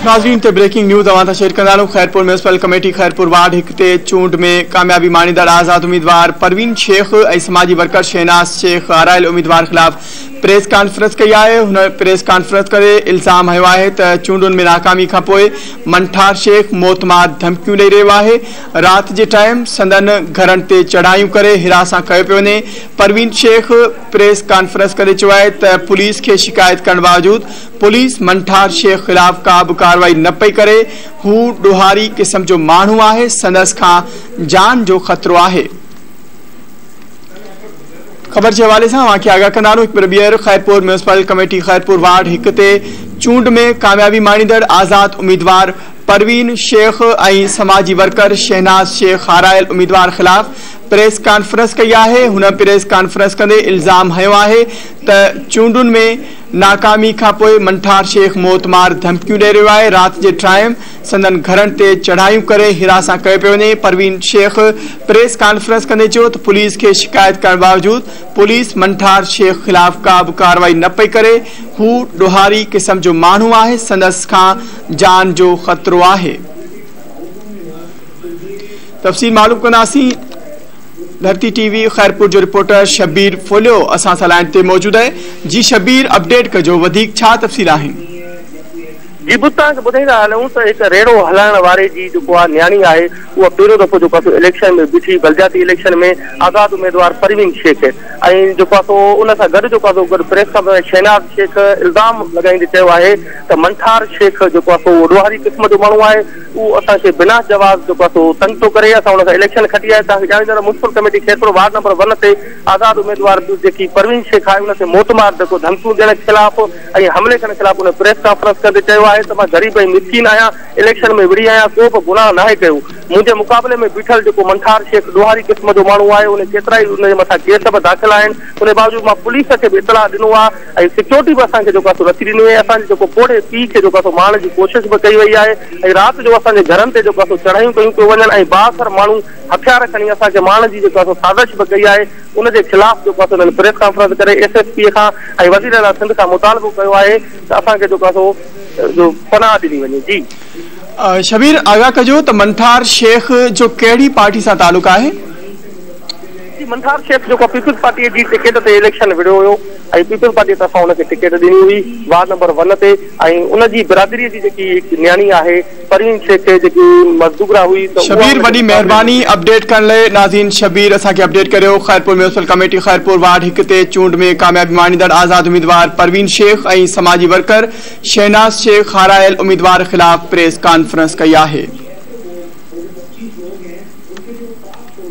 नाज़रीन ते breaking news अवां शेयर कंदा Khairpur municipal committee Khairpur ward 1 ते चूंड में कामयाबी माणींदड़ आज़ाद उम्मीदवार परवीन शेख और समाजी वर्कर शहनाज शेख हारायल उम्मीदवार खिलाफ प्रेस कॉन्फ्रेंस कई है। हुन प्रेस कॉन्फ्रेंस करे इल्ज़ाम हयो है त चूंडुनि में नाकामी खां पोइ मंठार शेख मौतमार धमकियूं ॾेई रहियो आहे। रात जे टाइम संदन घरनि ते चढ़ाइयूं करे हिरासा कयो पियो वञे। परवीन शेख प्रेस कॉन्फ्रेंस करे चयो आहे त पुलिस खे शिकायत करण बावजूद पुलिस मंठार शेख खिलाफ का भी कार्रवाई न पई करे। हू ॾोहारी किस्म जो माण्हू आहे, संदस खां जान जो खतरो आहे। खबर के हवाले से वहाँ आगाह कंदा ॿीहर Khairpur municipal committee Khairpur ward 1 ते चूंड में कामयाबी माणींदड़ आज़ाद उम्मीदवार परवीन शेख और समाजी वर्कर शहनाज शेख हारायल उम्मीदवार खिलाफ प्रेस कॉन्फ्रेंस कई है। हुन प्रेस कॉन्फ्रेंस कंदे इल्ज़ाम हयो आहे त चूंडुनि में नाकामी खां पोइ मंठार शेख मौतमार धमकियूं ॾेई रहियो आहे। रात जे टाइम संदन घरनि ते चढ़ाइयूं करे हिरासा कयो पियो वञे। परवीन शेख प्रेस कॉन्फ्रेंस कंदे चयो त पुलिस खे शिकायत करण बावजूद पुलिस मंठार शेख खिलाफ का भी कार्रवाई न पई करे। हू ॾोहारी किस्म जो माण्हू आहे, संदस खां जान जो खतरो आहे। तफ़सील मालूम कंदासीं। धरती टीवी खैरपुर जो रिपोर्टर शबीर फोलियो असां सां लाइन ते मौजूद है। जी शबीर, अपडेट कजो, वधीक छा तफ़सील आहिनि? जी तव्हांखे ॿुधाईंदा हलूं त हिकु रेड़ो हलाइण वारे जी जेको आहे न्याणी आहे उहा पहिरियों दफ़ो जेको आहे इलेक्शन में बीठी, बलदियाती इलेक्शन में आज़ाद उम्मीदवार परवीन शेख ऐं जेको आहे उन सां गॾु जेको आहे गॾु प्रेस कॉन्फ्रेंस शहनाज शेख इल्ज़ाम लॻाईंदे चयो आहे त मंठार शेख जेको आहे ॾोहारी क़िस्म जो माण्हू आहे। उहो असांखे बिना जवाब जेको आहे तंग थो करे। असां हुन सां इलेक्शन खटी आहे। तव्हांखे ॼाणींदा municipal committee Khairpur ward number 1 ते आज़ाद उम्मीदवार जेकी परवीन शेख आहे उन खे मौतमार जेको धमकियूं ॾियण के खिलाफ़ ऐं हमले करण के खिलाफ़ उन प्रेस कॉन्फ्रेंस कंदे चयो आहे त मां ग़रीब ऐं मिसकीन आहियां, इलेक्शन में विड़ी आहियां, को बि गुनाह नाहे कयो। मुंहिंजे मुक़ाबले में बीठल जेको मंठार शेख ॾोहारी क़िस्म जो माण्हू आहे उन केतिरा ई उनजे मथां केस बि दाख़िल आहिनि। उन बावजूद मां पुलिस खे बि इतलाह ॾिनो आहे ऐं सिक्योरिटी बि असांखे जेको आहे नथी ॾिनी आहे। असांजे जेको पोड़े पीउ खे जेको आहे मारण जी कोशिशि बि कई वई आहे ऐं राति जो असांजे घरनि ते जेको आहे चढ़ाइयूं कयूं पियूं वञनि ऐं बासर माण्हू हथियार खणी असांखे मारण जी जेको आहे साज़िश बि कई आहे। उनजे खिलाफ़ जेको आहे उन्हनि प्रेस कॉन्फ्रेंस करे SSP खां ऐं वज़ीर आला सिंध खां मुतालबो कयो आहे त असांखे जेको आहे जो पनाह ॾिनी वञे। जी शबीर, आगाह कजो त मंठार शेख जो कहिड़ी पार्टी सां तालुक आहे? मंठार शेख जेको पीपल्स पार्टी जी टिकट ते इलेक्शन विड़ियो हुयो ऐं पीपल्स पार्टी तरफ़ां हुनखे टिकट ॾिनी हुई वार्ड नंबर 1 ते ऐं उनजी बिरादरीअ जी जेकी न्याणी आहे परवीन शेख जेकी मज़दूरा हुई। शबीर, वॾी महिरबानी अपडेट करण लाइ। नाज़रीन, शबीर असांखे अपडेट करियो। Khairpur municipal committee Khairpur ward 1 ते चूंड में कामयाबी माणींदड़ आज़ाद उम्मीदवार परवीन शेख ऐं समाजी वर्कर शहनाज शेख हारायल उम्मीदवार खिलाफ प्रेस कॉन्फ्रेंस कई आहे।